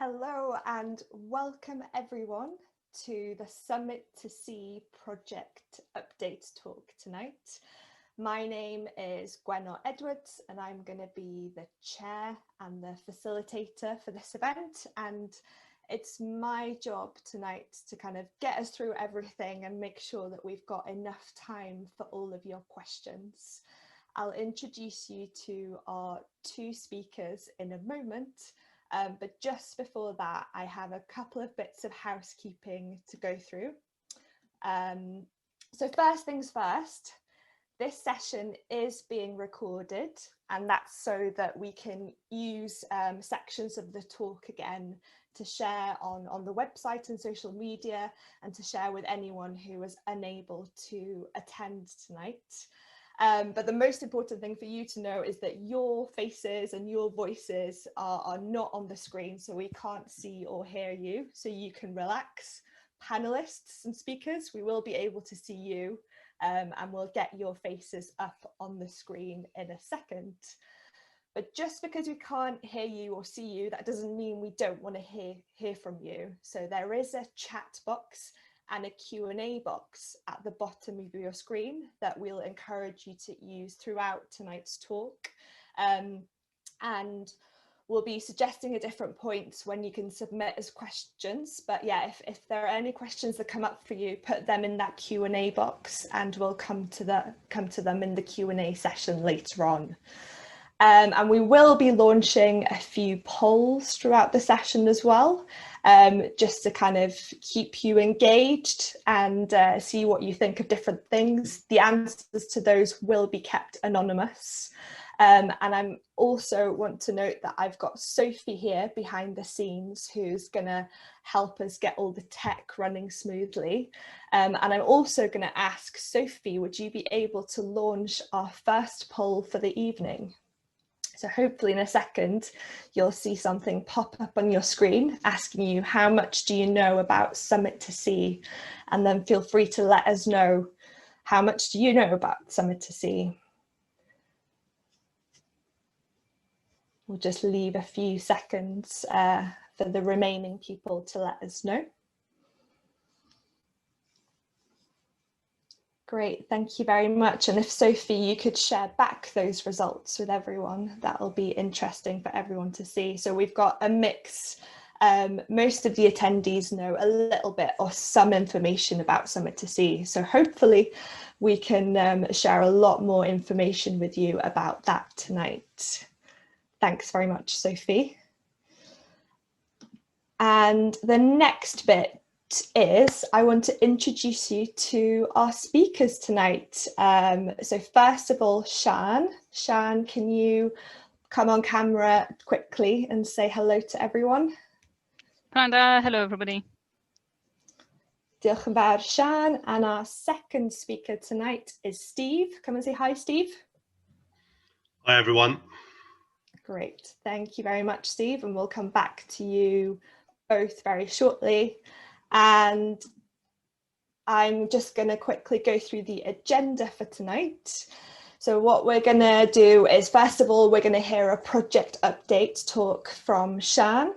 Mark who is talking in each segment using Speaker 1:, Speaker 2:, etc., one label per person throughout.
Speaker 1: Hello and welcome everyone to the Summit to Sea project update talk tonight. My name is Gwenno Edwards and I'm going to be the chair and the facilitator for this event, and it's my job tonight to kind of get us through everything and make sure that we've got enough time for all of your questions. I'll introduce you to our two speakers in a moment. But just before that, I have a couple of bits of housekeeping to go through. So first things first, this session is being recorded, and that's so that we can use sections of the talk again to share on the website and social media, and to share with anyone who was unable to attend tonight. But the most important thing for you to know is that your faces and your voices are not on the screen, so we can't see or hear you, so you can relax. Panelists and speakers, we will be able to see you, and we'll get your faces up on the screen in a second. But just because we can't hear you or see you, that doesn't mean we don't want to hear from you. So there is a chat box and a Q&A box at the bottom of your screen that we'll encourage you to use throughout tonight's talk. And we'll be suggesting at different points when you can submit as questions. But yeah, if there are any questions that come up for you, put them in that Q&A box and we'll come to them in the Q&A session later on. And we will be launching a few polls throughout the session as well, just to kind of keep you engaged and see what you think of different things. The answers to those will be kept anonymous. And I also want to note that I've got Sophie here behind the scenes who's going to help us get all the tech running smoothly. And I'm also going to ask Sophie, would you be able to launch our first poll for the evening? So hopefully in a second, you'll see something pop up on your screen asking you how much do you know about Summit to Sea? And then feel free to let us know how much do you know about Summit to Sea? We'll just leave a few seconds for the remaining people to let us know. Great, thank you very much. And if Sophie, you could share back those results with everyone, that'll be interesting for everyone to see. So we've got a mix. Most of the attendees know a little bit or some information about Summit to Sea. So hopefully we can share a lot more information with you about that tonight. Thanks very much, Sophie. And the next bit is I want to introduce you to our speakers tonight. So first of all, Siân, can you come on camera quickly and say hello to everyone?
Speaker 2: Hello everybody.
Speaker 1: Diolch yn fawr, Siân. And our second speaker tonight is Steve. Come and say hi, Steve.
Speaker 3: Hi everyone.
Speaker 1: Great, thank you very much, Steve, and we'll come back to you both very shortly. And I'm just going to quickly go through the agenda for tonight. So what we're going to do is, first of all, we're going to hear a project update talk from Siân.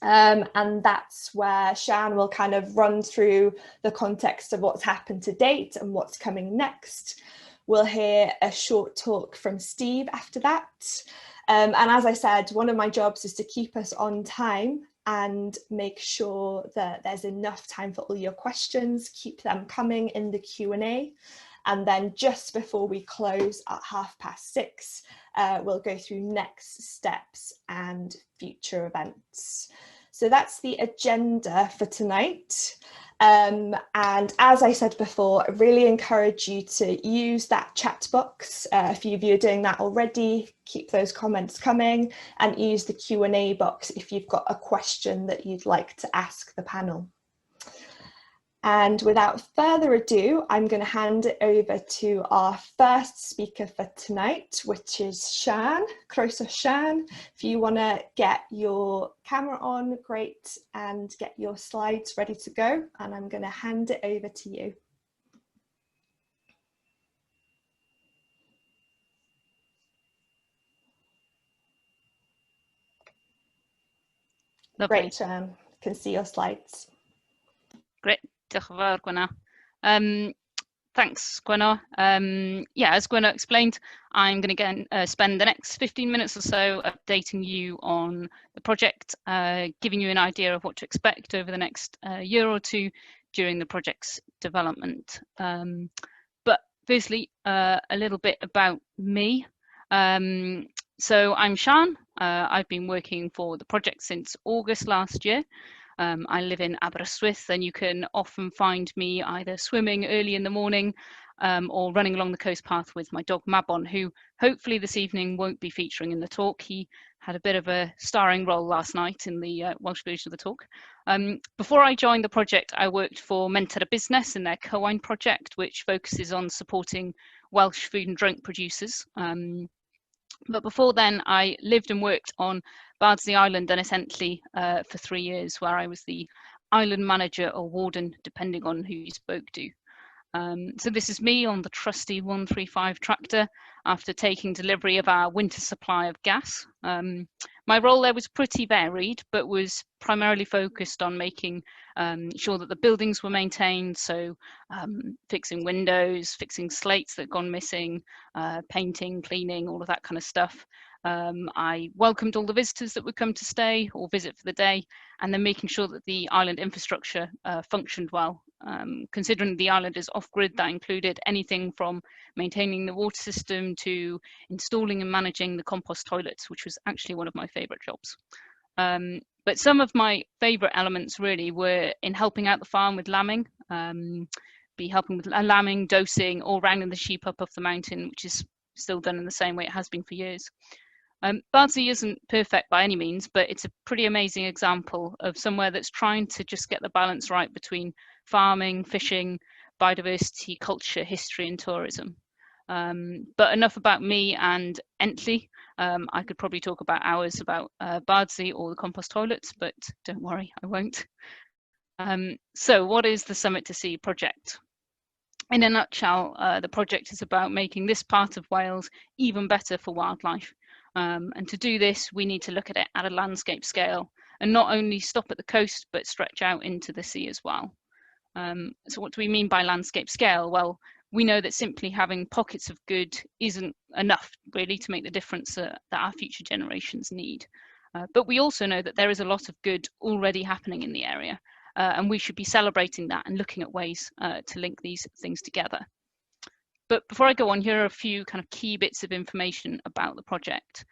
Speaker 1: And that's where Siân will kind of run through the context of what's happened to date and what's coming next. We'll hear a short talk from Steve after that. And as I said, one of my jobs is to keep us on time and make sure that there's enough time for all your questions, keep them coming in the Q&A. And then just before we close at 6:30, we'll go through next steps and future events. So that's the agenda for tonight. And as I said before, I really encourage you to use that chat box. A few of you are doing that already. Keep those comments coming and use the Q&A box if you've got a question that you'd like to ask the panel. And without further ado, I'm going to hand it over to our first speaker for tonight, which is Siân. Croeso, Siân. If you want to get your camera on, great, and get your slides ready to go. And I'm going to hand it over to you.
Speaker 2: Lovely.
Speaker 1: Great, can see your slides.
Speaker 2: Great. Diolch yn fawr, Gwenna. Thanks, Gwenna. Yeah, as Gwenna explained, I'm going to spend the next 15 minutes or so updating you on the project, giving you an idea of what to expect over the next year or two during the project's development. But firstly, a little bit about me. So I'm Siân. I've been working for the project since August last year. I live in Aberystwyth, and you can often find me either swimming early in the morning or running along the coast path with my dog Mabon, who hopefully this evening won't be featuring in the talk. He had a bit of a starring role last night in the Welsh version of the talk. Before I joined the project, I worked for Mentor a Business in their co-wine project, which focuses on supporting Welsh food and drink producers. But before then, I lived and worked on Bardsey Island and essentially for 3 years, where I was the island manager or warden, depending on who you spoke to. So this is me on the trusty 135 tractor after taking delivery of our winter supply of gas. My role there was pretty varied, but was primarily focused on making sure that the buildings were maintained, so fixing windows, fixing slates that had gone missing, painting, cleaning, all of that kind of stuff. I welcomed all the visitors that would come to stay or visit for the day, and then making sure that the island infrastructure functioned well. Considering the island is off-grid, that included anything from maintaining the water system to installing and managing the compost toilets, which was actually one of my favourite jobs. But some of my favourite elements really were in helping out the farm with lambing, helping with lambing, dosing, or rounding the sheep up the mountain, which is still done in the same way it has been for years. Bardsey isn't perfect by any means, but it's a pretty amazing example of somewhere that's trying to just get the balance right between farming, fishing, biodiversity, culture, history and tourism. But enough about me and Entley. I could probably talk about hours about Bardsey or the compost toilets, but don't worry, I won't. So what is the Summit to Sea project? In a nutshell, the project is about making this part of Wales even better for wildlife. And to do this, we need to look at it at a landscape scale and not only stop at the coast, but stretch out into the sea as well. So what do we mean by landscape scale? Well, we know that simply having pockets of good isn't enough really to make the difference that our future generations need. But we also know that there is a lot of good already happening in the area, and we should be celebrating that and looking at ways to link these things together. But before I go on, here are a few kind of key bits of information about the project.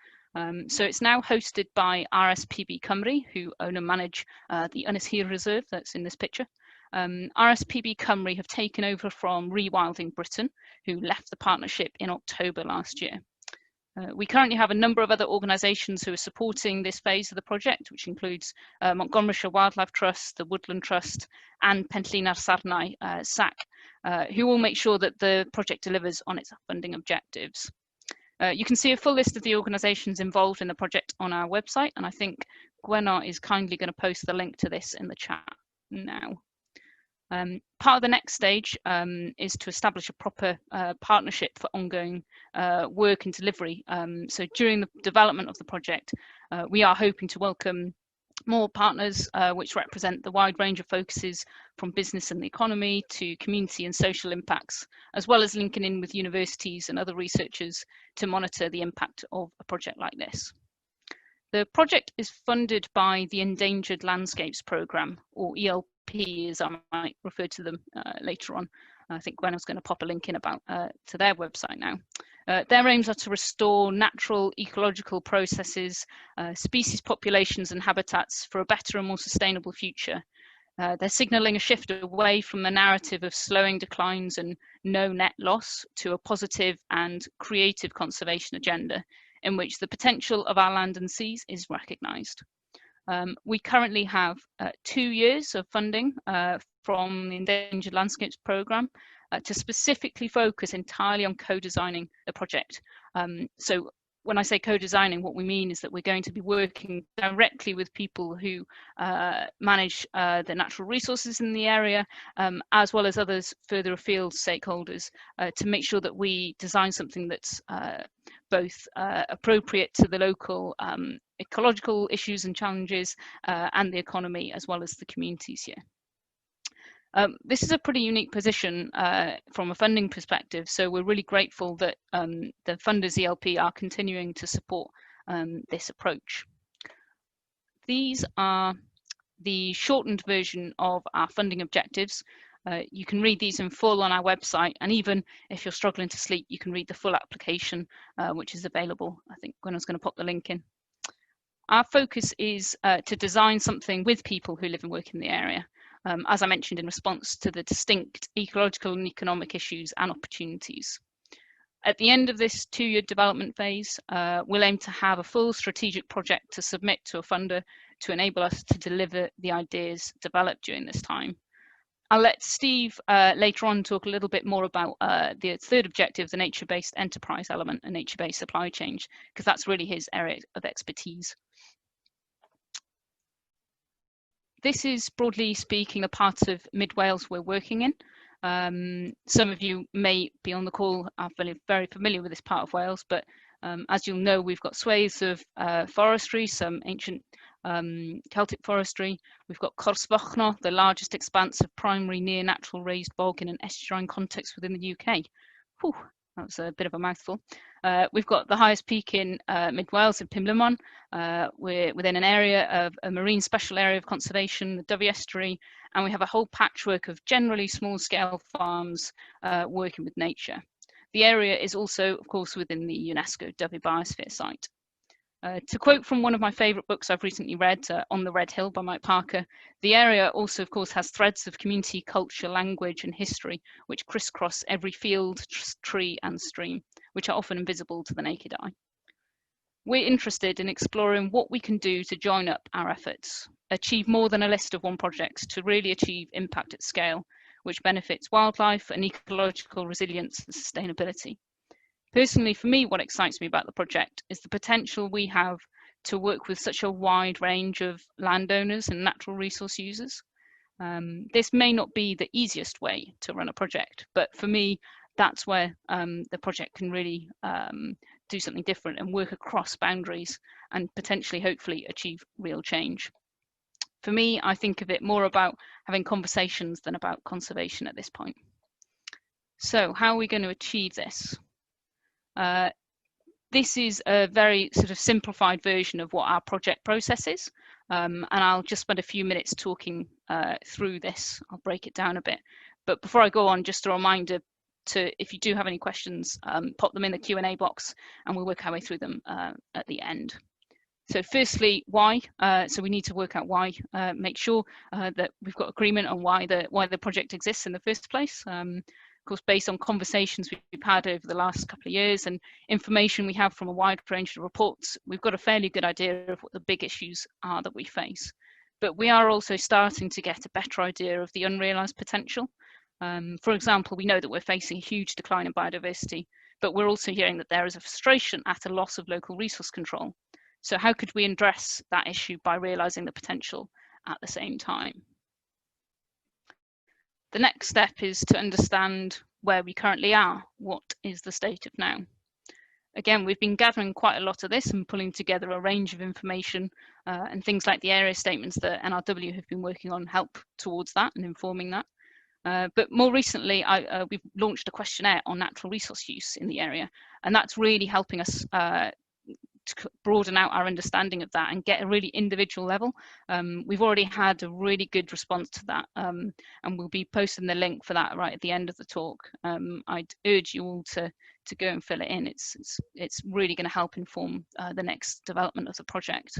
Speaker 2: So it's now hosted by RSPB Cymru, who own and manage the Ynys Hir Reserve that's in this picture. RSPB Cymru have taken over from Rewilding Britain, who left the partnership in October last year. We currently have a number of other organisations who are supporting this phase of the project, which includes Montgomeryshire Wildlife Trust, the Woodland Trust, and Penllyn ar Sarnau, SAC, who will make sure that the project delivers on its funding objectives. You can see a full list of the organisations involved in the project on our website, and I think Gwenna is kindly going to post the link to this in the chat now. Part of the next stage is to establish a proper partnership for ongoing work and delivery. So during the development of the project, we are hoping to welcome more partners which represent the wide range of focuses from business and the economy to community and social impacts, as well as linking in with universities and other researchers to monitor the impact of a project like this. The project is funded by the Endangered Landscapes Programme, or ELP as I might refer to them later on. I think Gwenna's going to pop a link in about to their website now. Their aims are to restore natural ecological processes, species populations and habitats for a better and more sustainable future. They're signalling a shift away from the narrative of slowing declines and no net loss to a positive and creative conservation agenda in which the potential of our land and seas is recognised. We currently have 2 years of funding from the Endangered Landscapes Programme to specifically focus entirely on co-designing the project. So when I say co-designing, what we mean is that we're going to be working directly with people who manage the natural resources in the area, as well as others further afield stakeholders, to make sure that we design something that's both appropriate to the local ecological issues and challenges and the economy, as well as the communities here. This is a pretty unique position from a funding perspective, so we're really grateful that the funders ELP are continuing to support this approach. These are the shortened version of our funding objectives. You can read these in full on our website, and even if you're struggling to sleep, you can read the full application, which is available. I think Gwenna's going to pop the link in. Our focus is to design something with people who live and work in the area, as I mentioned, in response to the distinct ecological and economic issues and opportunities. At the end of this 2-year development phase, we'll aim to have a full strategic project to submit to a funder to enable us to deliver the ideas developed during this time. I'll let Steve later on talk a little bit more about the third objective, the nature-based enterprise element and nature-based supply chain, because that's really his area of expertise. This is, broadly speaking, the part of Mid Wales we're working in. Some of you may be on the call are very familiar with this part of Wales, but as you'll know, we've got swathes of forestry, some ancient Celtic forestry. We've got Croeso, the largest expanse of primary near natural raised bog in an estuarine context within the UK. Whew, that was a bit of a mouthful. We've got the highest peak in Mid Wales in Pumlummon. We're within an area of a marine special area of conservation, the Dyfi Estuary, and we have a whole patchwork of generally small-scale farms working with nature. The area is also, of course, within the UNESCO Dyfi Biosphere Site. To quote from one of my favourite books I've recently read, On the Red Hill by Mike Parker, the area also, of course, has threads of community, culture, language and history which crisscross every field, tree and stream, which are often invisible to the naked eye. We're interested in exploring what we can do to join up our efforts, achieve more than a list of one projects to really achieve impact at scale, which benefits wildlife and ecological resilience and sustainability. Personally, for me, what excites me about the project is the potential we have to work with such a wide range of landowners and natural resource users. This may not be the easiest way to run a project, but for me, that's where the project can really do something different and work across boundaries and potentially, hopefully, achieve real change. For me, I think of it more about having conversations than about conservation at this point. So how are we going to achieve this? This is a very sort of simplified version of what our project process is, and I'll just spend a few minutes talking through this. I'll break it down a bit. But before I go on, just a reminder to, if you do have any questions, pop them in the Q&A box and we'll work our way through them at the end. So firstly, why? So we need to work out why, make sure that we've got agreement on why the project exists in the first place. Of course, based on conversations we've had over the last couple of years and information we have from a wide range of reports, we've got a fairly good idea of what the big issues are that we face. But we are also starting to get a better idea of the unrealised potential. For example, we know that we're facing a huge decline in biodiversity, but we're also hearing that there is a frustration at a loss of local resource control. So how could we address that issue by realising the potential at the same time? The next step is to understand where we currently are. What is the state of now? Again, we've been gathering quite a lot of this and pulling together a range of information and things like the area statements that NRW have been working on help towards that and informing that. But more recently, we've launched a questionnaire on natural resource use in the area, and that's really helping us to broaden out our understanding of that and get a really individual level. We've already had a really good response to that, and we'll be posting the link for that right at the end of the talk. I'd urge you all to go and fill it in. It's really going to help inform the next development of the project.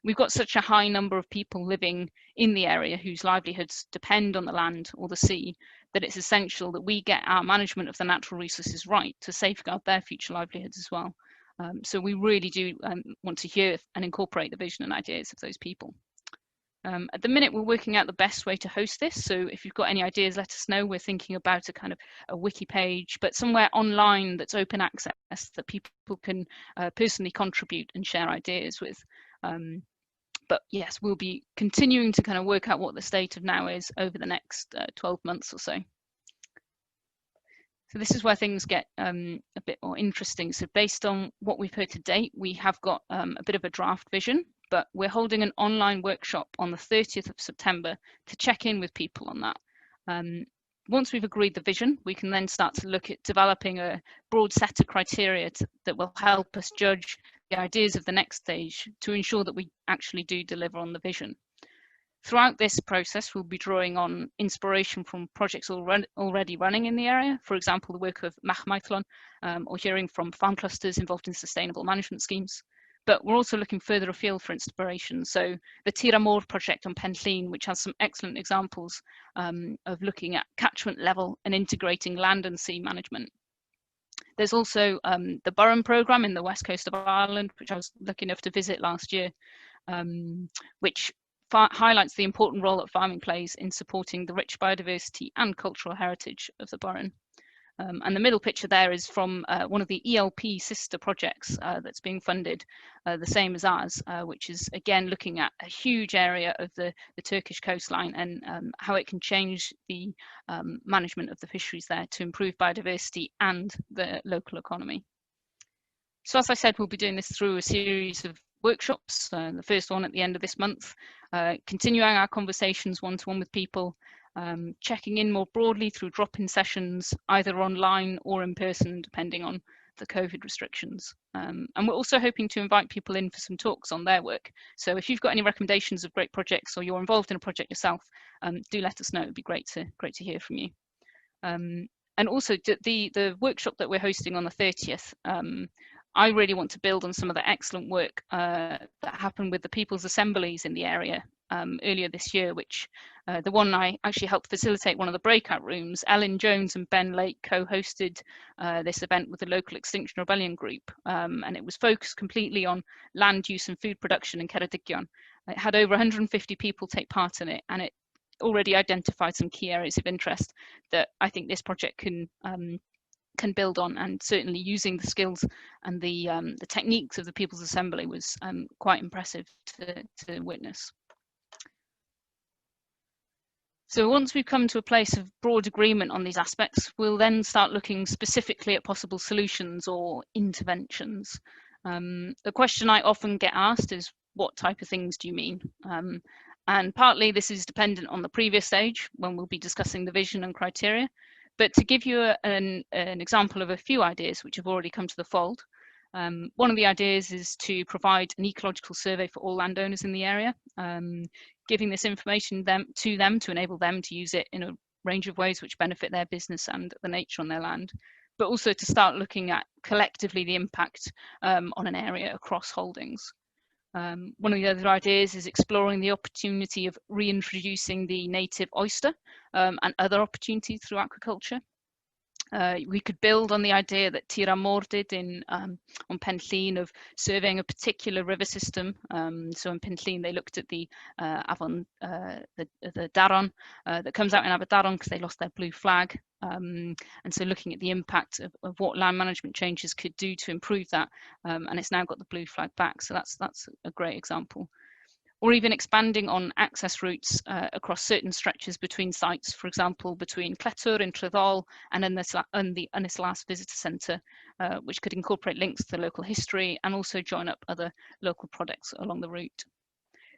Speaker 2: We've got such a high number of people living in the area whose livelihoods depend on the land or the sea that it's essential that we get our management of the natural resources right to safeguard their future livelihoods as well. So we really do want to hear and incorporate the vision and ideas of those people. At the minute, we're working out the best way to host this. So if you've got any ideas, let us know. We're thinking about a kind of a wiki page, but somewhere online that's open access that people can personally contribute and share ideas with. But yes, we'll be continuing to kind of work out what the state of now is over the next 12 months or so. So this is where things get a bit more interesting. So based on what we've heard to date, we have got a bit of a draft vision, but we're holding an online workshop on the 30th of September to check in with people on that. Once we've agreed the vision, we can then start to look at developing a broad set of criteria that will help us judge the ideas of the next stage to ensure that we actually do deliver on the vision. Throughout this process, we'll be drawing on inspiration from projects already running in the area, for example, the work of Machmaitlon, or hearing from farm clusters involved in sustainable management schemes. But we're also looking further afield for inspiration. So the Tir Amor project on Penllyn, which has some excellent examples of looking at catchment level and integrating land and sea management. There's also the Burren programme in the west coast of Ireland, which I was lucky enough to visit last year, which highlights the important role that farming plays in supporting the rich biodiversity and cultural heritage of the Burren. And the middle picture there is from one of the ELP sister projects that's being funded, the same as ours, which is again looking at a huge area of the Turkish coastline and how it can change the management of the fisheries there to improve biodiversity and the local economy. So as I said, we'll be doing this through a series of workshops, the first one at the end of this month, continuing our conversations one-to-one with people, checking in more broadly through drop-in sessions, either online or in person, depending on the COVID restrictions. And we're also hoping to invite people in for some talks on their work. So if you've got any recommendations of great projects or you're involved in a project yourself, do let us know. It'd be great to hear from you. And also the workshop that we're hosting on the 30th, I really want to build on some of the excellent work that happened with the People's Assemblies in the area earlier this year, which the one I actually helped facilitate one of the breakout rooms. Ellen Jones and Ben Lake co-hosted this event with the local Extinction Rebellion group, and it was focused completely on land use and food production in Ceredigion. It had over 150 people take part in it, and it already identified some key areas of interest that I think this project can build on, and certainly using the skills and the techniques of the People's Assembly was quite impressive to witness. So once we've come to a place of broad agreement on these aspects, we'll then start looking specifically at possible solutions or interventions. The question I often get asked is, what type of things do you mean? And partly this is dependent on the previous stage when we'll be discussing the vision and criteria. But to give you an example of a few ideas which have already come to the fold, one of the ideas is to provide an ecological survey for all landowners in the area, giving this information to them to enable them to use it in a range of ways which benefit their business and the nature on their land, but also to start looking at collectively the impact on an area across holdings. One of the other ideas is exploring the opportunity of reintroducing the native oyster and other opportunities through aquaculture. We could build on the idea that Tir Amor did on Penllyn of surveying a particular river system. So in Penllyn they looked at the Afon, the Daron that comes out in Aberdaron because they lost their blue flag. And so looking at the impact of what land management changes could do to improve that, and it's now got the blue flag back. So that's a great example. Or even expanding on access routes across certain stretches between sites, for example, between Cletur in Treddol and the Ynys Las Visitor Centre, which could incorporate links to the local history and also join up other local products along the route.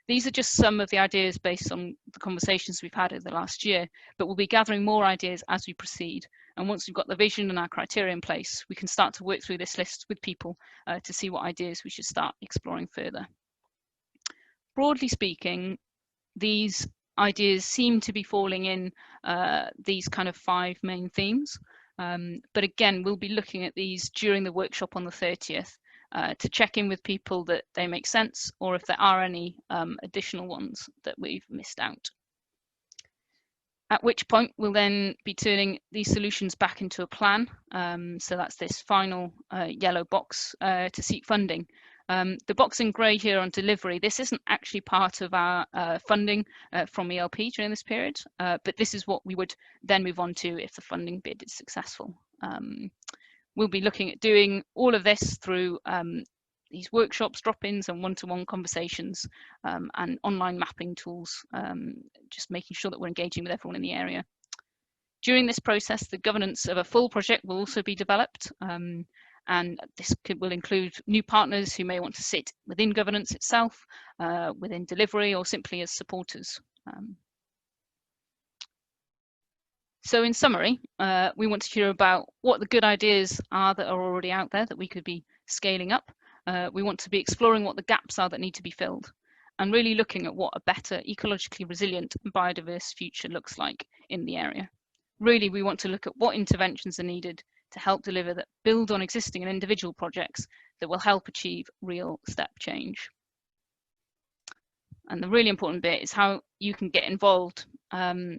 Speaker 2: These are just some of the ideas based on the conversations we've had over the last year, but we'll be gathering more ideas as we proceed. And once we've got the vision and our criteria in place, we can start to work through this list with people to see what ideas we should start exploring further. Broadly speaking, these ideas seem to be falling in these kind of 5 main themes. But again, we'll be looking at these during the workshop on the 30th to check in with people that they make sense, or if there are any additional ones that we've missed out. At which point we'll then be turning these solutions back into a plan. So that's this final yellow box to seek funding. The box in grey here on delivery, this isn't actually part of our funding from ELP during this period, but this is what we would then move on to if the funding bid is successful. We'll be looking at doing all of this through these workshops, drop-ins and one-to-one conversations and online mapping tools, just making sure that we're engaging with everyone in the area. During this process, the governance of a full project will also be developed, and this will include new partners who may want to sit within governance itself, within delivery, or simply as supporters. So in summary, we want to hear about what the good ideas are that are already out there that we could be scaling up. We want to be exploring what the gaps are that need to be filled, and really looking at what a better, ecologically resilient and biodiverse future looks like in the area. Really, we want to look at what interventions are needed to help deliver that build on existing and individual projects that will help achieve real step change. And the really important bit is how you can get involved.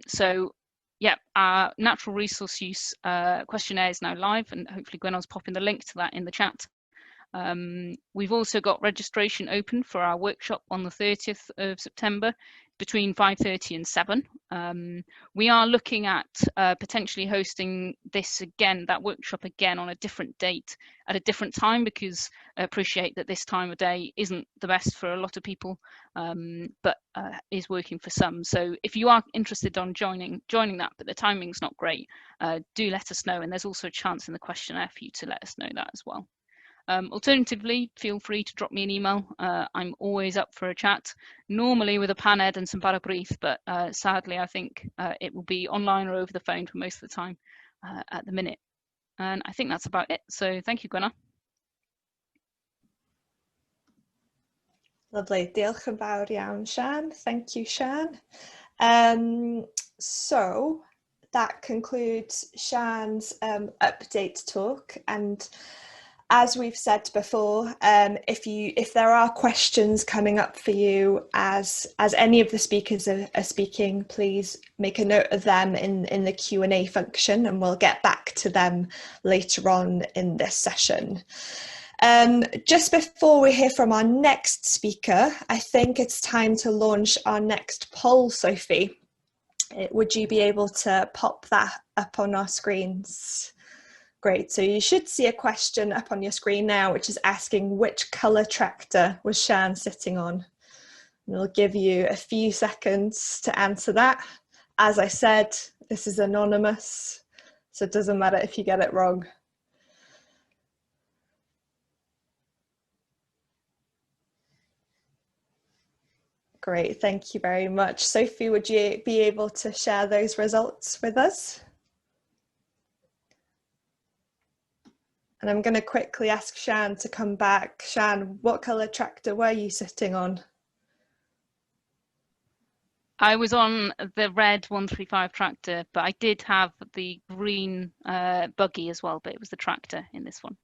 Speaker 2: So yeah, our natural resource use questionnaire is now live, and hopefully Gwenon's popping the link to that in the chat. We've also got registration open for our workshop on the 30th of September between 5:30 and 7. We are looking at potentially hosting this again, that workshop again, on a different date at a different time, because I appreciate that this time of day isn't the best for a lot of people, but is working for some. So if you are interested on joining that, but the timing's not great, do let us know, and there's also a chance in the questionnaire for you to let us know that as well. Alternatively, feel free to drop me an email. I'm always up for a chat, normally with a paned and some parabrief, but sadly I think it will be online or over the phone for most of the time at the minute. And I think that's about it. So thank you, Gwenna.
Speaker 1: Lovely. Diolch yn fawr iawn, Siân. Thank you, Siân. So that concludes Siân's update talk, and as we've said before, if there are questions coming up for you as any of the speakers are speaking, please make a note of them in the Q&A function, and we'll get back to them later on in this session. Just before we hear from our next speaker, I think it's time to launch our next poll, Sophie. Would you be able to pop that up on our screens? Great, so you should see a question up on your screen now, which is asking which colour tractor was Siân sitting on. And we'll give you a few seconds to answer that. As I said, this is anonymous, so it doesn't matter if you get it wrong. Great, thank you very much. Sophie, would you be able to share those results with us? And I'm going to quickly ask Siân to come back. Siân, what colour tractor were you sitting on?
Speaker 2: I was on the red 135 tractor, but I did have the green buggy as well, but it was the tractor in this one.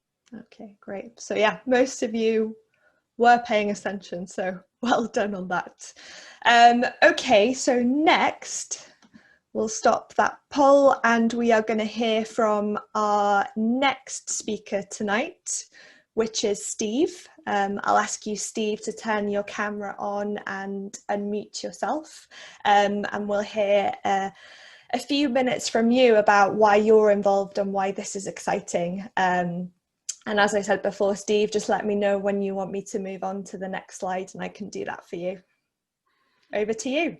Speaker 1: Okay, great. So yeah, most of you were paying attention, so well done on that. Okay, so next, we'll stop that poll, and we are going to hear from our next speaker tonight, which is Steve. I'll ask you, Steve, to turn your camera on and unmute yourself, and we'll hear a few minutes from you about why you're involved and why this is exciting. And as I said before, Steve, just let me know when you want me to move on to the next slide, and I can do that for you. Over to you.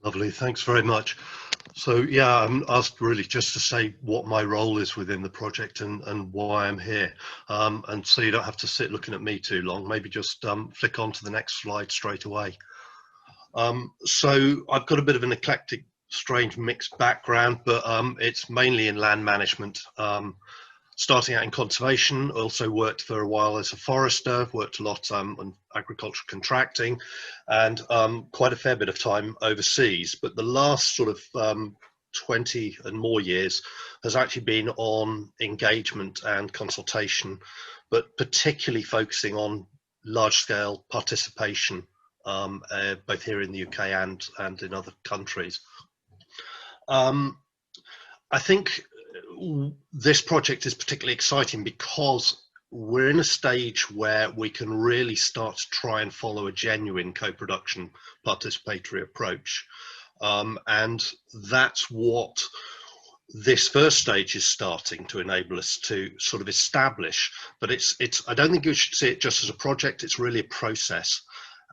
Speaker 3: Lovely, thanks very much. So yeah, I'm asked really just to say what my role is within the project and why I'm here. And so you don't have to sit looking at me too long, maybe just flick on to the next slide straight away. So I've got a bit of an eclectic, strange mixed background, but it's mainly in land management. Starting out in conservation, also worked for a while as a forester, worked a lot on agricultural contracting, and quite a fair bit of time overseas. But the last sort of 20 and more years has actually been on engagement and consultation, but particularly focusing on large-scale participation, both here in the UK and in other countries. I think this project is particularly exciting because we're in a stage where we can really start to try and follow a genuine co-production participatory approach. And that's what this first stage is starting to enable us to sort of establish. But I don't think you should see it just as a project, it's really a process.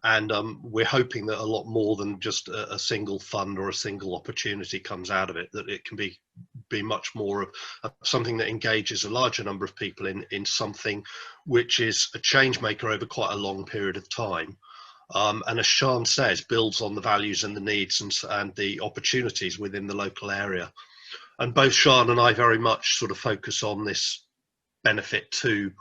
Speaker 3: And we're hoping that a lot more than just a single fund or a single opportunity comes out of it, that it can be much more of something that engages a larger number of people in something which is a change maker over quite a long period of time. And as Siân says, builds on the values and the needs and the opportunities within the local area. And both Siân and I very much sort of focus on this benefit to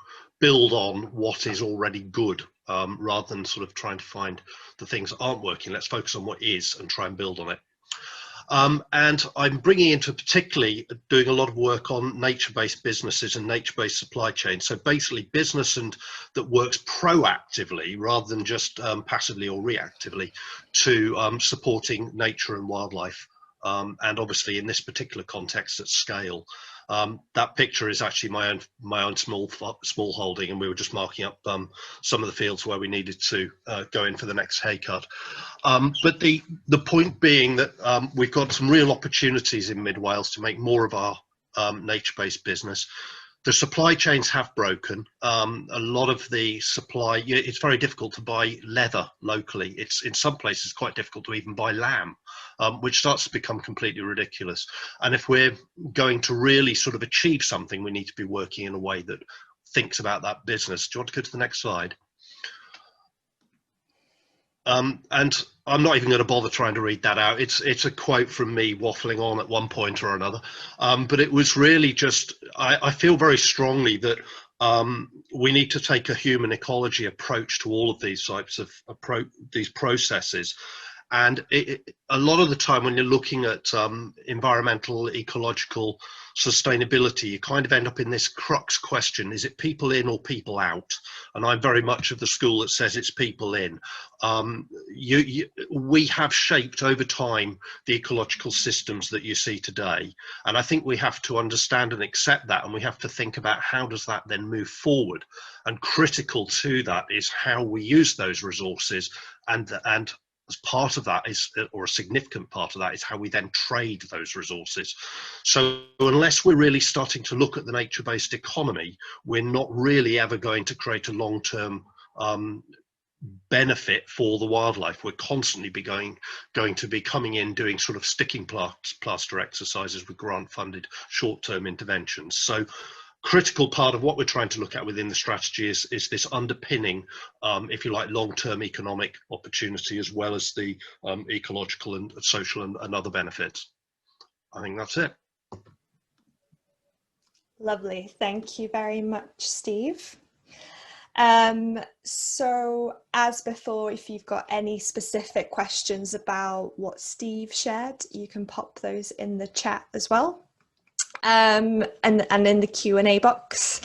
Speaker 3: build on what is already good, rather than sort of trying to find the things that aren't working. Let's focus on what is and try and build on it. And I'm bringing into particularly doing a lot of work on nature-based businesses and nature-based supply chains. So basically business that works proactively rather than just passively or reactively to supporting nature and wildlife. And obviously in this particular context at scale. That picture is actually my own small holding, and we were just marking up some of the fields where we needed to go in for the next hay cut. But the point being that we've got some real opportunities in Mid Wales to make more of our nature-based business. The supply chains have broken. A lot of the supply, it's very difficult to buy leather locally. It's in some places quite difficult to even buy lamb, which starts to become completely ridiculous. And if we're going to really sort of achieve something, we need to be working in a way that thinks about that business. Do you want to go to the next slide? And I'm not even going to bother trying to read that out. It's a quote from me waffling on at one point or another. But it was really just, I feel very strongly that we need to take a human ecology approach to all of these types of these processes. And a lot of the time when you're looking at environmental, ecological sustainability, you kind of end up in this crux question: is it people in or people out? And I'm very much of the school that says it's people in. We have shaped over time the ecological systems that you see today. And I think we have to understand and accept that, and we have to think about how does that then move forward. And critical to that is how we use those resources, and as part of that is, or a significant part of that is, how we then trade those resources. So unless we're really starting to look at the nature-based economy, we're not really ever going to create a long-term benefit for the wildlife. We're constantly going to be coming in doing sort of sticking plaster exercises with grant-funded short-term interventions. So critical part of what we're trying to look at within the strategy is this underpinning, if you like, long-term economic opportunity, as well as the ecological and social and other benefits. I think that's it.
Speaker 1: Lovely. Thank you very much, Steve. So as before, if you've got any specific questions about what Steve shared, you can pop those in the chat as well. And in the Q&A box.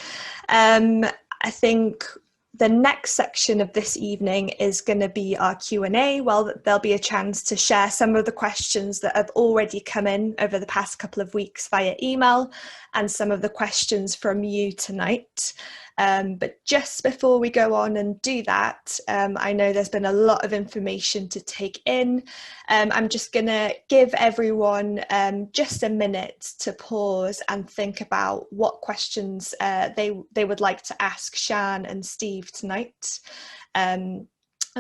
Speaker 1: I think the next section of this evening is going to be our Q&A. Well, there'll be a chance to share some of the questions that have already come in over the past couple of weeks via email, and some of the questions from you tonight. But just before we go on and do that, I know there's been a lot of information to take in. I'm just going to give everyone just a minute to pause and think about what questions they would like to ask Siân and Steve tonight. And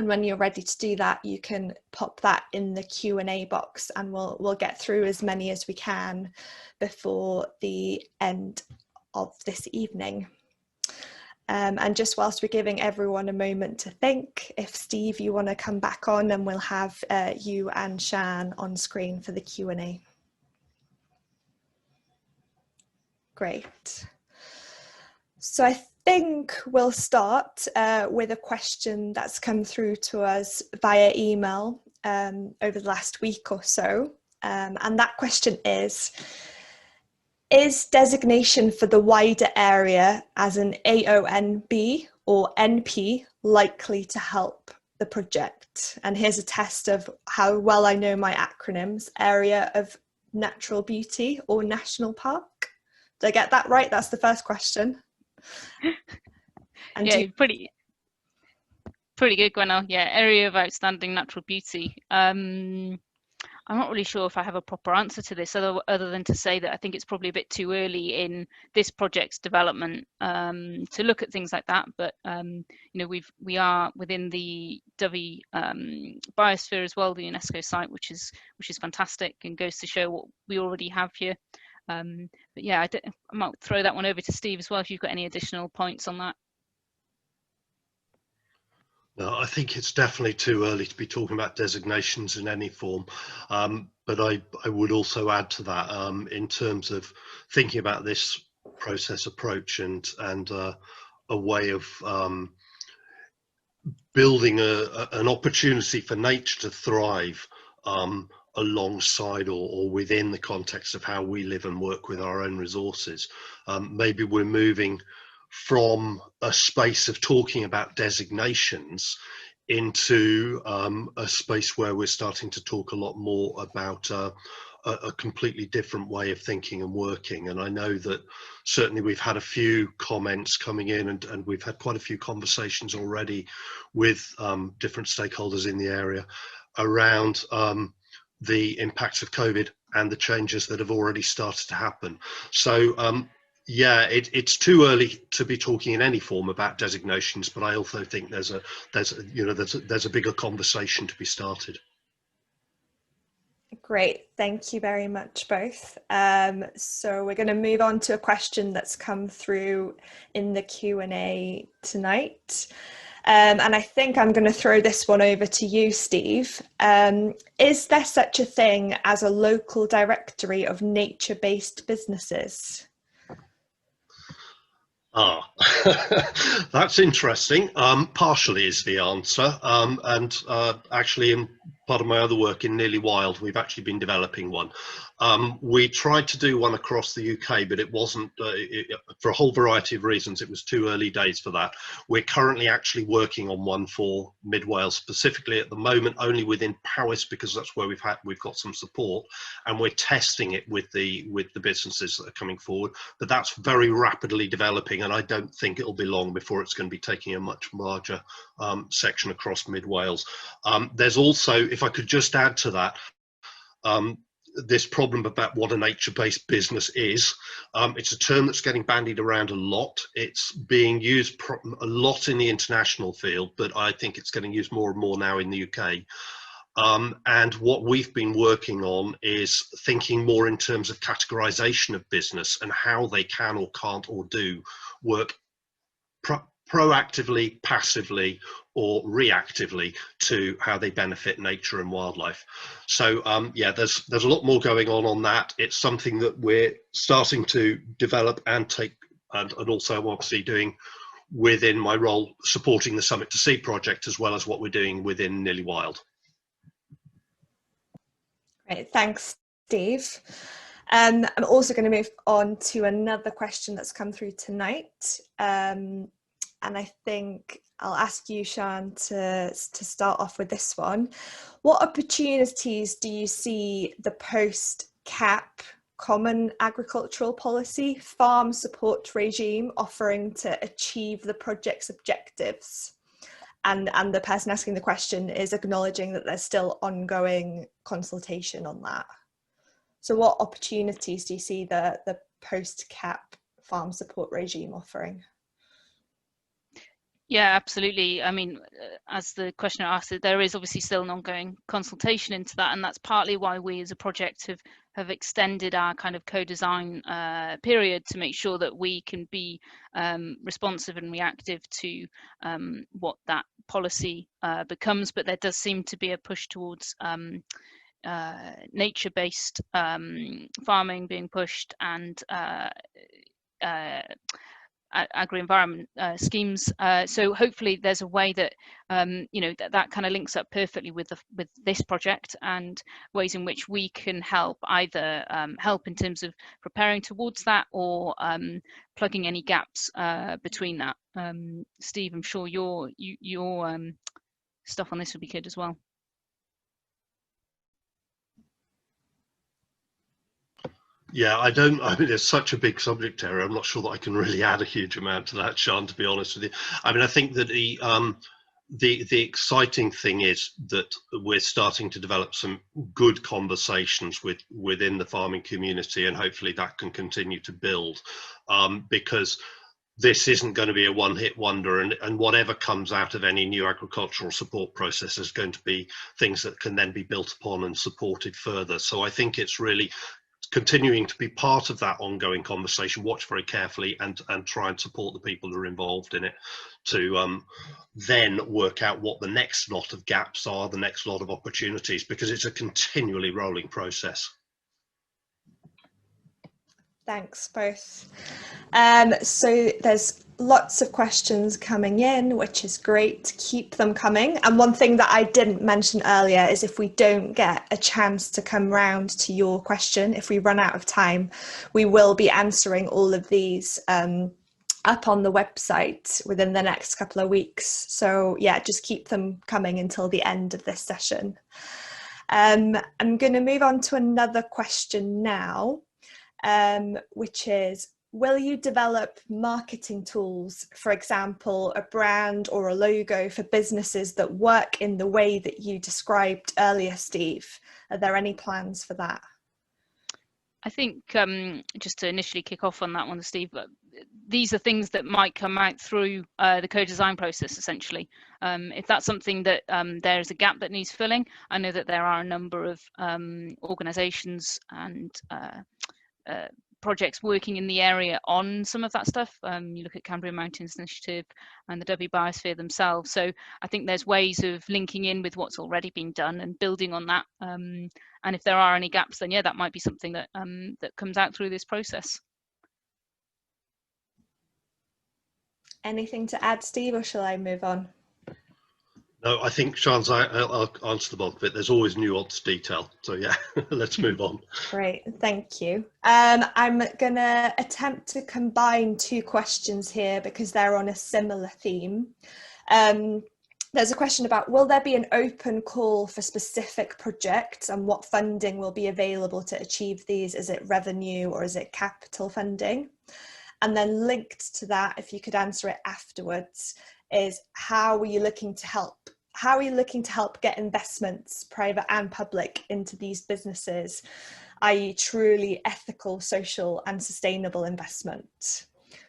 Speaker 1: when you're ready to do that, you can pop that in the Q&A box, and we'll get through as many as we can before the end of this evening. And just whilst we're giving everyone a moment to think, if Steve, you want to come back on, and we'll have you and Siân on screen for the Q&A. Great. So I think we'll start with a question that's come through to us via email over the last week or so. And that question is designation for the wider area as an AONB or NP likely to help the project? And here's a test of how well I know my acronyms: area of natural beauty or national park. Did I get that right? That's the first question. And
Speaker 2: yeah, pretty good, Gwenelle. Yeah, area of outstanding natural beauty. I'm not really sure if I have a proper answer to this, other than to say that I think it's probably a bit too early in this project's development to look at things like that. But you know, we are within the Dovey biosphere as well, the UNESCO site, which is fantastic and goes to show what we already have here. But yeah, I might throw that one over to Steve as well if you've got any additional points on that.
Speaker 3: No, I think it's definitely too early to be talking about designations in any form. But I would also add to that in terms of thinking about this process approach and a way of building an opportunity for nature to thrive alongside or within the context of how we live and work with our own resources. Maybe we're moving from a space of talking about designations into a space where we're starting to talk a lot more about a completely different way of thinking and working. And I know that certainly we've had a few comments coming in, and we've had quite a few conversations already with different stakeholders in the area around the impacts of COVID and the changes that have already started to happen. So yeah, it's too early to be talking in any form about designations, but I also think there's a bigger conversation to be started.
Speaker 1: Great, thank you very much both. So we're going to move on to a question that's come through in the Q&A tonight. And I think I'm going to throw this one over to you, Steve. Is there such a thing as a local directory of nature-based businesses?
Speaker 3: That's interesting. Partially is the answer. And actually, in part of my other work in Nearly Wild, we've actually been developing one. We tried to do one across the UK, but it wasn't, for a whole variety of reasons, it was too early days for that. We're currently actually working on one for Mid Wales, specifically at the moment only within Powys, because that's where we've got some support, and we're testing it with the businesses that are coming forward. But that's very rapidly developing, and I don't think it'll be long before it's going to be taking a much larger section across Mid Wales. There's also, if I could just add to that, this problem about what a nature-based business is. It's a term that's getting bandied around a lot. It's being used a lot in the international field, but I think it's getting used more and more now in the UK. And what we've been working on is thinking more in terms of categorization of business and how they can or can't or do work proactively, passively, or reactively to how they benefit nature and wildlife. So yeah, there's a lot more going on that. It's something that we're starting to develop and take, and also obviously doing within my role, supporting the Summit to Sea project, as well as what we're doing within Nearly Wild.
Speaker 1: Great, thanks, Steve. I'm also going to move on to another question that's come through tonight. And I think I'll ask you, Siân, to start off with this one. What opportunities do you see the post-CAP Common Agricultural Policy farm support regime offering to achieve the project's objectives? And the person asking the question is acknowledging that there's still ongoing consultation on that. So what opportunities do you see the post-CAP farm support regime offering?
Speaker 2: Yeah, absolutely. I mean, as the questioner asked, there is obviously still an ongoing consultation into that, and that's partly why we as a project have extended our kind of co-design period to make sure that we can be responsive and reactive to what that policy becomes. But there does seem to be a push towards nature-based farming being pushed, and agri-environment schemes. So hopefully there's a way that that kind of links up perfectly with this project, and ways in which we can help, either help in terms of preparing towards that, or plugging any gaps between that. Steve, I'm sure your stuff on this would be good as well.
Speaker 3: Yeah, I mean, it's such a big subject area. I'm not sure that I can really add a huge amount to that, Siân, to be honest with you. I mean, I think that the exciting thing is that we're starting to develop some good conversations within the farming community, and hopefully that can continue to build, because this isn't going to be a one-hit wonder, and whatever comes out of any new agricultural support process is going to be things that can then be built upon and supported further. So I think it's really continuing to be part of that ongoing conversation, watch very carefully, and try and support the people who are involved in it to then work out what the next lot of gaps are, the next lot of opportunities, because it's a continually rolling process.
Speaker 1: Thanks both. So there's lots of questions coming in, which is great. Keep them coming. And one thing that I didn't mention earlier is if we don't get a chance to come round to your question, if we run out of time, we will be answering all of these up on the website within the next couple of weeks. So yeah, just keep them coming until the end of this session. I'm going to move on to another question now. Which is, will you develop marketing tools, for example, a brand or a logo for businesses that work in the way that you described earlier, Steve? Are there any plans for that?
Speaker 2: I think just to initially kick off on that one, Steve, these are things that might come out through the co-design process, essentially. If that's something that there's a gap that needs filling, I know that there are a number of organisations and projects working in the area on some of that stuff. You look at Cambrian Mountains Initiative and the W Biosphere themselves. So I think there's ways of linking in with what's already been done and building on that. And if there are any gaps, then yeah, that might be something that that comes out through this process.
Speaker 1: Anything to add, Steve, or shall I move on?
Speaker 3: No, I think, Siân, I'll answer the bulk of it. There's always nuance detail. So yeah, let's move on. Great,
Speaker 1: thank you. I'm going to attempt to combine two questions here because they're on a similar theme. There's a question about, will there be an open call for specific projects and what funding will be available to achieve these? Is it revenue or is it capital funding? And then linked to that, if you could answer it afterwards, is how are you looking to help? How are you looking to help get investments, private and public, into these businesses, i.e. truly ethical, social and sustainable investment?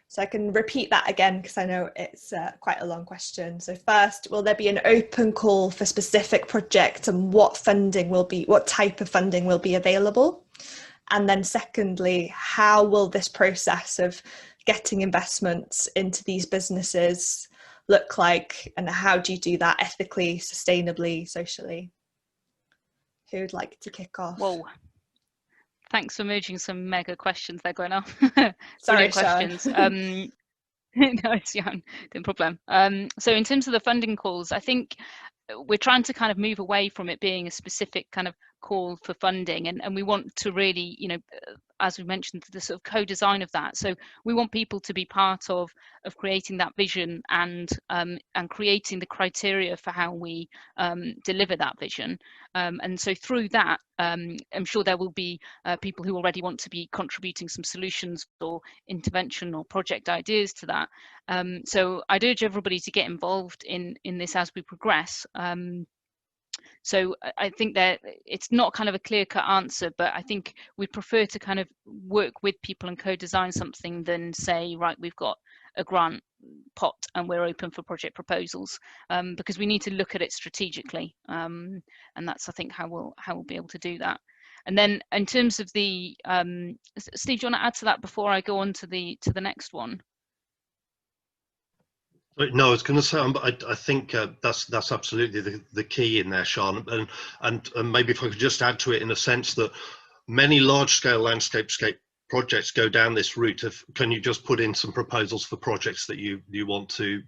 Speaker 1: So I can repeat that again because I know it's quite a long question. So first, will there be an open call for specific projects and what type of funding will be available? And then secondly, how will this process of getting investments into these businesses look like, and how do you do that ethically, sustainably, socially? Who would like to kick off?
Speaker 2: Whoa, thanks for merging some mega questions there, Gwenna.
Speaker 1: Sorry,
Speaker 2: questions. No, it's Jan, no problem. So in terms of the funding calls, I think we're trying to kind of move away from it being a specific kind of call for funding, and we want to really, you know, as we mentioned, the sort of co-design of that. So we want people to be part of creating that vision and creating the criteria for how we deliver that vision. And so through that, I'm sure there will be people who already want to be contributing some solutions or intervention or project ideas to that. So I'd urge everybody to get involved in this as we progress. So I think that it's not kind of a clear-cut answer, but I think we prefer to kind of work with people and co-design something than say, right, we've got a grant pot and we're open for project proposals, because we need to look at it strategically, and that's, I think, how we'll be able to do that. And then in terms of the Steve, do you want to add to that before I go on to the next one?
Speaker 3: No, I was going to say, I think that's absolutely the key in there, Siân, and maybe if I could just add to it in a sense that many large-scale landscape projects go down this route of, can you just put in some proposals for projects that you want to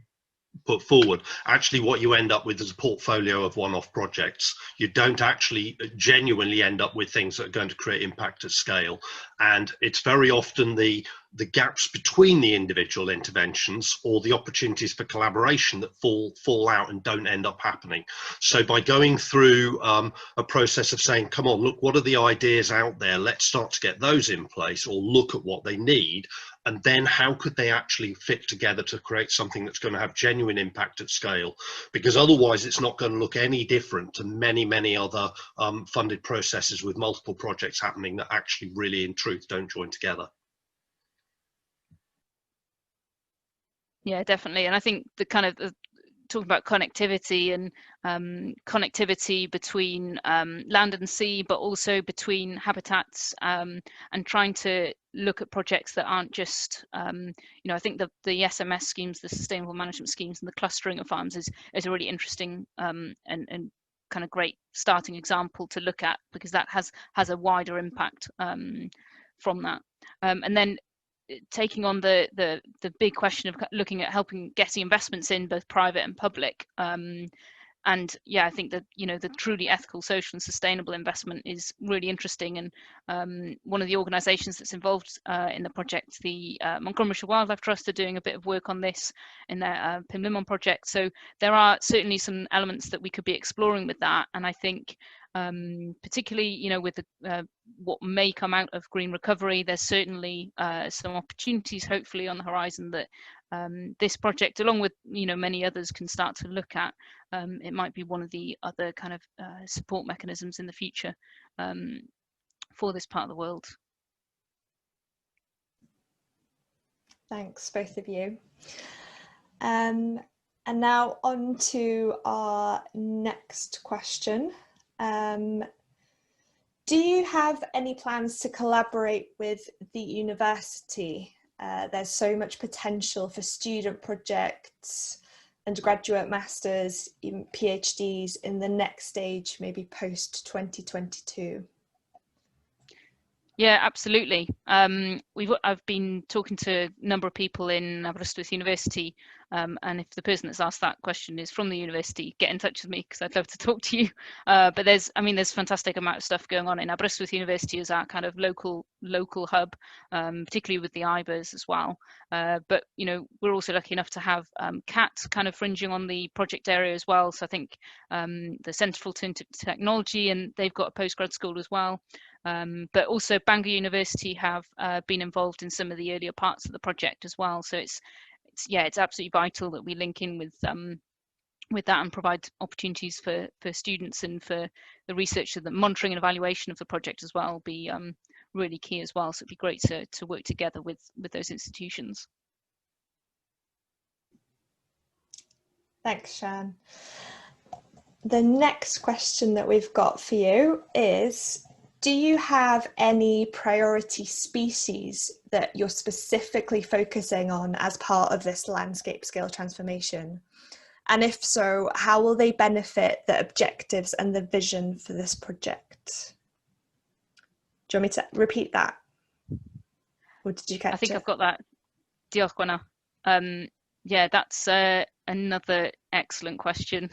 Speaker 3: put forward? Actually, what you end up with is a portfolio of one-off projects. You don't actually genuinely end up with things that are going to create impact at scale, and it's very often the gaps between the individual interventions or the opportunities for collaboration that fall out and don't end up happening. So by going through a process of saying, come on, look, what are the ideas out there? Let's start to get those in place, or look at what they need. and then how could they actually fit together to create something that's going to have genuine impact at scale? Because otherwise it's not going to look any different to many other funded processes with multiple projects happening that actually really in truth don't join together.
Speaker 2: Yeah, definitely. And I think the kind of talking about connectivity and connectivity between land and sea, but also between habitats, and trying to look at projects that aren't just, you know, I think the SMS schemes, the sustainable management schemes, and the clustering of farms is a really interesting and kind of great starting example to look at, because that has a wider impact from that. And then taking on the big question of looking at getting investments in both private and public, and yeah, I think that, you know, the truly ethical, social and sustainable investment is really interesting. And one of the organisations that's involved in the project, the Montgomeryshire Wildlife Trust, are doing a bit of work on this in their Pumlummon project. So there are certainly some elements that we could be exploring with that. And I think particularly, you know, with the, what may come out of green recovery, there's certainly some opportunities hopefully on the horizon that this project, along with, you know, many others, can start to look at. It might be one of the other kind of support mechanisms in the future for this part of the world.
Speaker 1: Thanks, both of you. And now on to our next question. Do you have any plans to collaborate with the university? There's so much potential for student projects, undergraduate, masters, even PhDs in the next stage, maybe post 2022.
Speaker 2: Yeah, absolutely. I've been talking to a number of people in Aberystwyth University, and if the person that's asked that question is from the university, get in touch with me because I'd love to talk to you. But there's fantastic amount of stuff going on in Aberystwyth University as our kind of local hub, particularly with the IBERs as well. But you know, we're also lucky enough to have CAT kind of fringing on the project area as well. So I think the Centre for Alternative Technology, and they've got a postgrad school as well. But also Bangor University have been involved in some of the earlier parts of the project as well. So it's absolutely vital that we link in with that and provide opportunities for students and for the research, the monitoring and evaluation of the project as well will be really key as well. So it'd be great to work together with those institutions.
Speaker 1: Thanks, Siân. The next question that we've got for you is, do you have any priority species that you're specifically focusing on as part of this landscape scale transformation? And if so, how will they benefit the objectives and the vision for this project? Do you want me to repeat that? Or did you catch it?
Speaker 2: I think I've got that. Diolch, Gwenna. Yeah, that's another excellent question.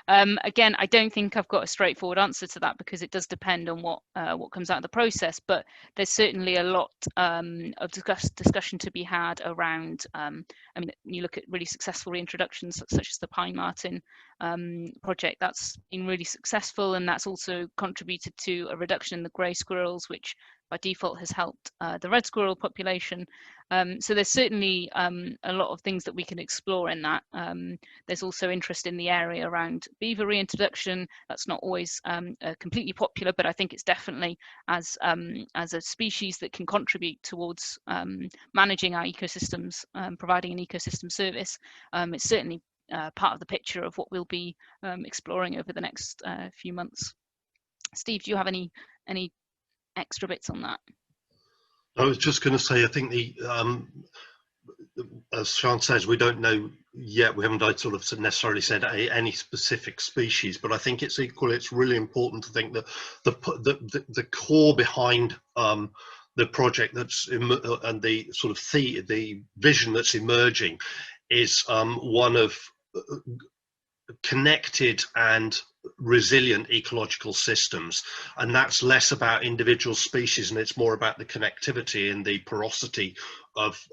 Speaker 2: Again, I don't think I've got a straightforward answer to that because it does depend on what comes out of the process. But there's certainly a lot of discussion to be had around. I mean, you look at really successful reintroductions such as the pine marten project. That's been really successful, and that's also contributed to a reduction in the grey squirrels, which by default has helped the red squirrel population. So there's certainly a lot of things that we can explore in that. There's also interest in the area around beaver reintroduction. That's not always completely popular, but I think it's definitely as a species that can contribute towards managing our ecosystems, providing an ecosystem service. It's certainly part of the picture of what we'll be exploring over the next few months. Steve, do you have any extra bits on that?
Speaker 3: I was just going to say, I think as Siân says, we don't know yet. We haven't sort of necessarily said any specific species, but I think it's really important to think that the core behind the project and the sort of the vision that's emerging is one of connected and resilient ecological systems, and that's less about individual species and it's more about the connectivity and the porosity of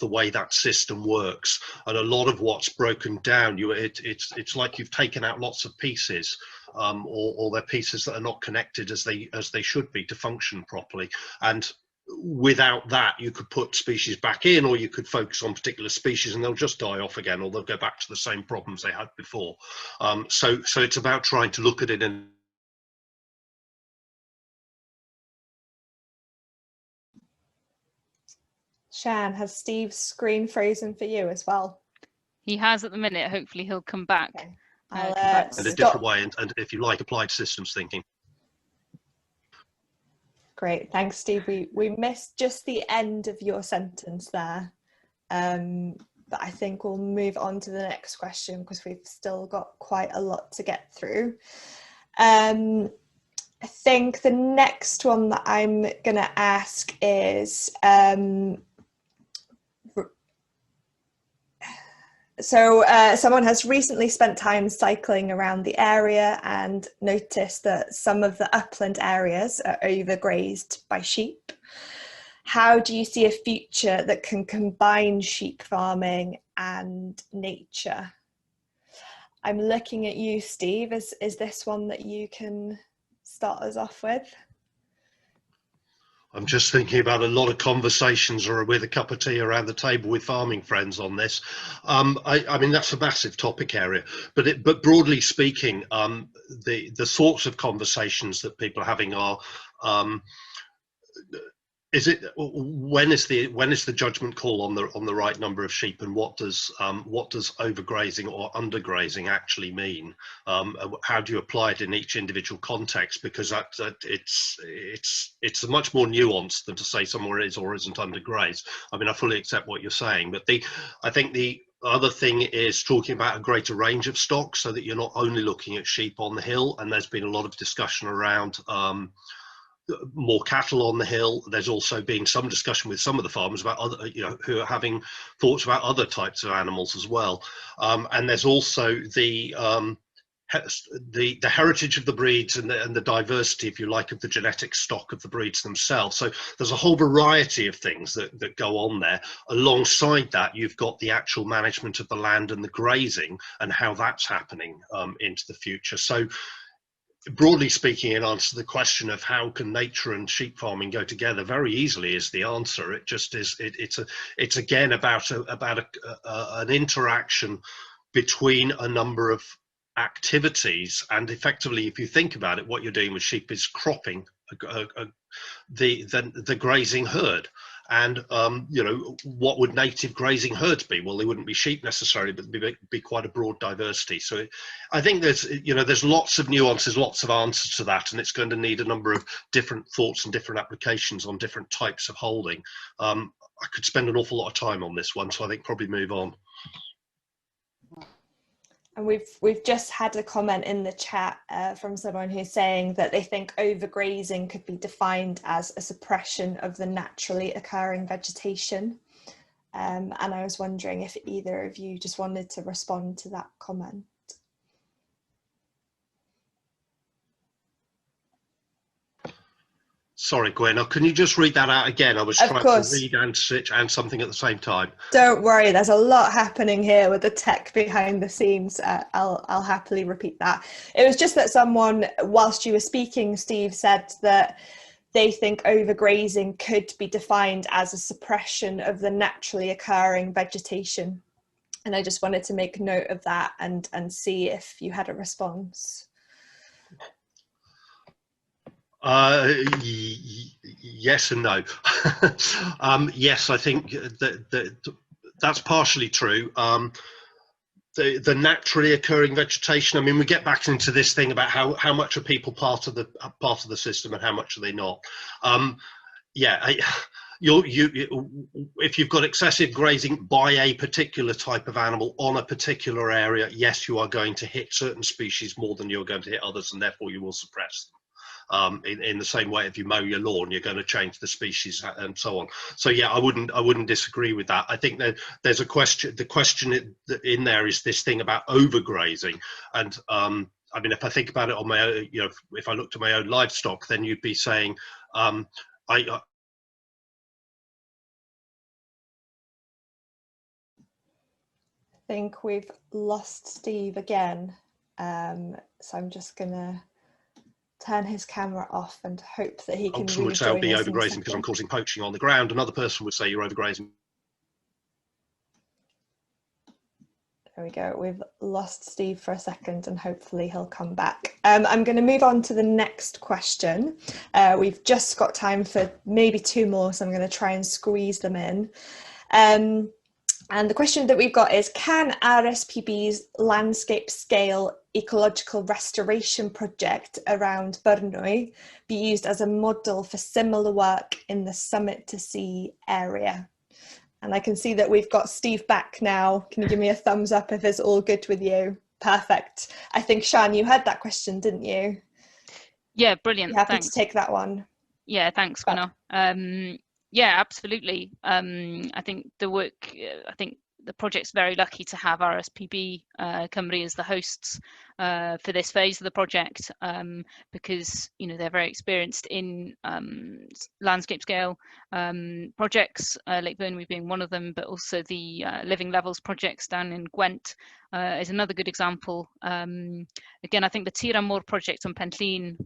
Speaker 3: the way that system works. And a lot of what's broken down, it's like you've taken out lots of pieces, or they're pieces that are not connected as they should be to function properly. And without that, you could put species back in, or you could focus on particular species and they'll just die off again, or they'll go back to the same problems they had before. So it's about trying to look at it in.
Speaker 1: Shan, has Steve's screen frozen for you as well?
Speaker 2: He has at the minute. Hopefully he'll come back.
Speaker 1: Okay.
Speaker 2: Come
Speaker 1: I'll
Speaker 2: back
Speaker 3: In a
Speaker 2: with
Speaker 3: different way, and if you like, applied systems thinking.
Speaker 1: Great, thanks, Steve. We missed just the end of your sentence there, but I think we'll move on to the next question because we've still got quite a lot to get through. I think the next one that I'm going to ask is, someone has recently spent time cycling around the area and noticed that some of the upland areas are overgrazed by sheep. How do you see a future that can combine sheep farming and nature? I'm looking at you, Steve. Is this one that you can start us off with?
Speaker 3: I'm just thinking about a lot of conversations or with a cup of tea around the table with farming friends on this. I mean, that's a massive topic area, but broadly speaking, the sorts of conversations that people are having are, when is the judgment call on the right number of sheep, and what does overgrazing or undergrazing actually mean? How do you apply it in each individual context? Because it's much more nuanced than to say somewhere is or isn't undergrazed. I mean, I fully accept what you're saying, but I think the other thing is talking about a greater range of stock, so that you're not only looking at sheep on the hill. And there's been a lot of discussion around more cattle on the hill. There's also been some discussion with some of the farmers about other, who are having thoughts about other types of animals as well. And there's also the heritage of the breeds and the diversity, if you like, of the genetic stock of the breeds themselves. So there's a whole variety of things that go on there. Alongside that, you've got the actual management of the land and the grazing and how that's happening into the future. So broadly speaking, in answer to the question of how can nature and sheep farming go together, very easily is the answer. It just is. It's again about an interaction between a number of activities, and effectively, if you think about it, what you're doing with sheep is cropping the grazing herd. And what would native grazing herds be? Well, they wouldn't be sheep necessarily, but be quite a broad diversity. So I think there's lots of nuances, lots of answers to that, and it's going to need a number of different thoughts and different applications on different types of holding. I could spend an awful lot of time on this one, so I think probably move on.
Speaker 1: And we've just had a comment in the chat from someone who's saying that they think overgrazing could be defined as a suppression of the naturally occurring vegetation. And I was wondering if either of you just wanted to respond to that comment.
Speaker 3: Sorry, Gwen, can you just read that out again? I was trying to read and switch and something at the same time.
Speaker 1: Don't worry, there's a lot happening here with the tech behind the scenes. I'll happily repeat that. It was just that someone, whilst you were speaking, Steve, said that they think overgrazing could be defined as a suppression of the naturally occurring vegetation. And I just wanted to make note of that and see if you had a response.
Speaker 3: Yes and no. Yes, I think that's partially true. The naturally occurring vegetation, I mean, we get back into this thing about how much are people part of the system and how much are they not. If you've got excessive grazing by a particular type of animal on a particular area, yes, you are going to hit certain species more than you're going to hit others, and therefore you will suppress them. In the same way, if you mow your lawn, you're going to change the species and so on. So yeah, I wouldn't disagree with that. I think that there's a question. The question in there is this thing about overgrazing, and I mean, if I think about it on my own, if I looked at my own livestock, then you'd be saying, I
Speaker 1: think we've lost Steve again, so I'm just gonna turn his camera off and hope that he can
Speaker 3: Someone would say I'll
Speaker 1: rejoin
Speaker 3: be
Speaker 1: us in a
Speaker 3: overgrazing because I'm
Speaker 1: second.
Speaker 3: causing poaching on the ground. Another person would say you're overgrazing.
Speaker 1: There we go. We've lost Steve for a second and hopefully he'll come back. I'm going to move on to the next question. We've just got time for maybe 2 more, so I'm going to try and squeeze them in. And the question that we've got is, can RSPB's landscape scale ecological restoration project around Brno be used as a model for similar work in the Summit to Sea area? And I can see that we've got Steve back now. Can you give me a thumbs up if it's all good with you? Perfect. I think, Siân, you had that question, didn't you?
Speaker 2: Yeah, brilliant.
Speaker 1: You happy
Speaker 2: Thanks.
Speaker 1: to take that one?
Speaker 2: Yeah, thanks, Gunnar. Yeah, absolutely. I think the project's very lucky to have RSPB Cymru as the hosts for this phase of the project, because they're very experienced in landscape scale projects, Lake Vyrnwy being one of them, but also the Living Levels projects down in Gwent is another good example. Again, I think the Tir Amor project on Penllyn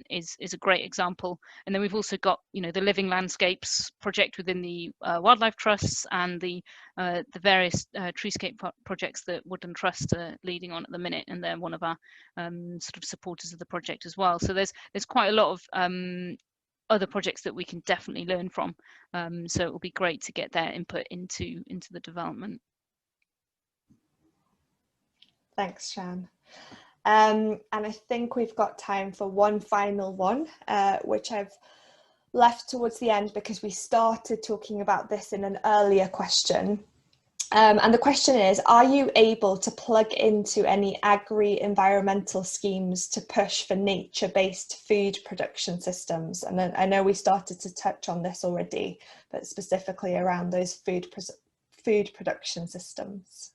Speaker 2: is a great example, and then we've also got the Living Landscapes project within the Wildlife Trusts and the various treescape projects that Woodland Trust are leading on at the minute, and they're one of our sort of supporters of the project as well. So there's quite a lot of other projects that we can definitely learn from. So it will be great to get their input into the development.
Speaker 1: Thanks, Siân. And I think we've got time for one final one, which I've left towards the end because we started talking about this in an earlier question. And the question is, are you able to plug into any agri-environmental schemes to push for nature-based food production systems? And I know we started to touch on this already, but specifically around those food production systems.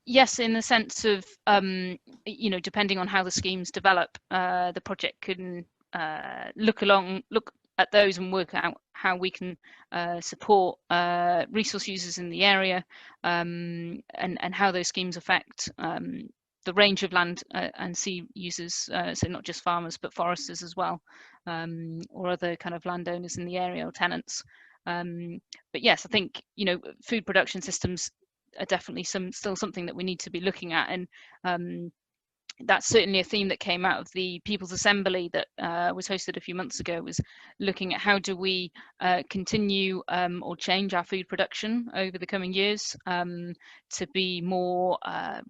Speaker 2: Yes, in the sense of, depending on how the schemes develop, the project can look at those and work out how we can support resource users in the area, and how those schemes affect the range of land and sea users, so not just farmers but foresters as well, or other kind of landowners in the area or tenants. But yes, I think food production systems are definitely still something that we need to be looking at, and that's certainly a theme that came out of the People's Assembly that was hosted a few months ago, was looking at how do we continue or change our food production over the coming years to be more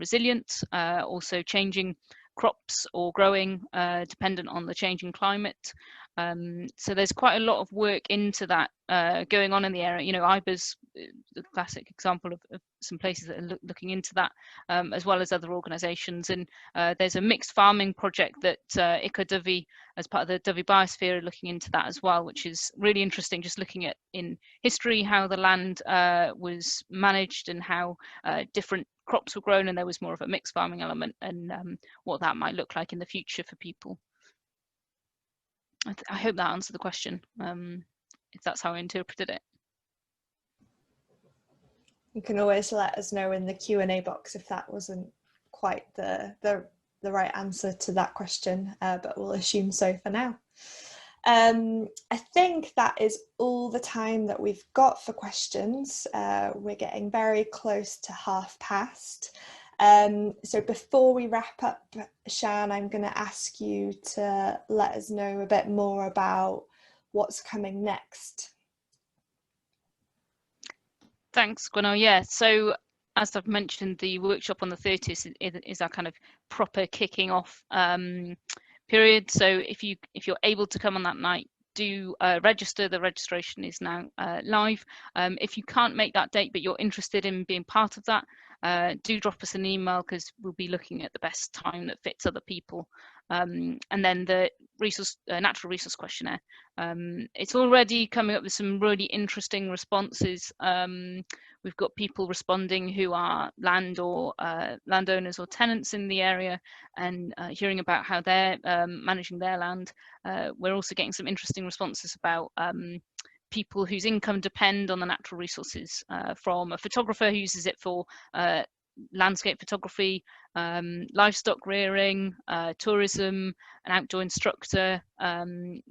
Speaker 2: resilient, also changing crops or growing dependent on the changing climate. So there's quite a lot of work into that going on in the area. IBA's the classic example of some places that are looking into that, as well as other organisations. And there's a mixed farming project that Dyfi, as part of the Dyfi Biosphere, are looking into that as well, which is really interesting, just looking at in history how the land was managed and how different crops were grown, and there was more of a mixed farming element, and what that might look like in the future for people. I hope that answered the question, if that's how I interpreted it.
Speaker 1: You can always let us know in the Q&A box if that wasn't quite the right answer to that question, but we'll assume so for now. I think that is all the time that we've got for questions. We're getting very close to past. So before we wrap up, Siân, I'm going to ask you to let us know a bit more about what's coming next.
Speaker 2: Thanks, Gwenno. Yeah, so as I've mentioned, the workshop on the 30th is our kind of proper kicking off period. So if you're able to come on that night, do register. The registration is now live. If you can't make that date but you're interested in being part of that, do drop us an email, because we'll be looking at the best time that fits other people. And then the natural resource questionnaire, it's already coming up with some really interesting responses. We've got people responding who are landowners or tenants in the area, and hearing about how they're managing their land. We're also getting some interesting responses about people whose income depend on the natural resources, from a photographer who uses it for landscape photography, livestock rearing, tourism, an outdoor instructor,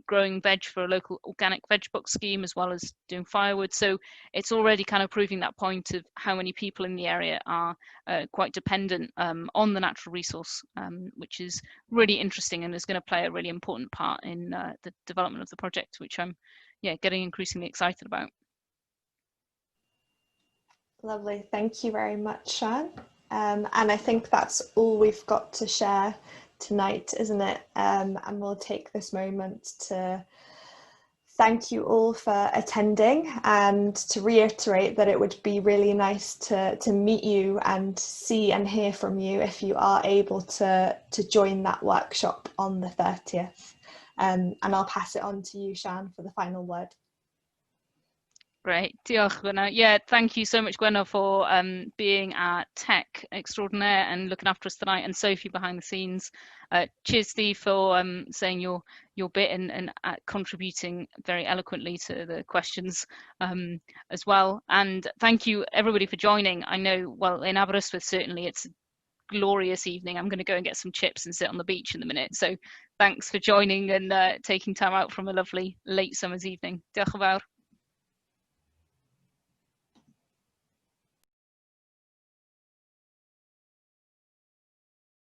Speaker 2: growing veg for a local organic veg box scheme, as well as doing firewood. So it's already kind of proving that point of how many people in the area are quite dependent on the natural resource, which is really interesting and is going to play a really important part in the development of the project, which I'm getting increasingly excited about.
Speaker 1: Lovely, thank you very much, Siân. And I think that's all we've got to share tonight, isn't it? And we'll take this moment to thank you all for attending, and to reiterate that it would be really nice to meet you and see and hear from you if you are able to join that workshop on the 30th. And I'll pass it on to you, Siân, for the final word.
Speaker 2: Great, diolch Gwenna. Yeah, thank you so much, Gwenna, for being our tech extraordinaire and looking after us tonight, and Sophie behind the scenes. Cheers, Steve, for saying your bit and contributing very eloquently to the questions as well. And thank you, everybody, for joining. I know, well, in Aberystwyth, certainly it's a glorious evening. I'm going to go and get some chips and sit on the beach in a minute. So thanks for joining and taking time out from a lovely late summer's evening. Diolch yn fawr.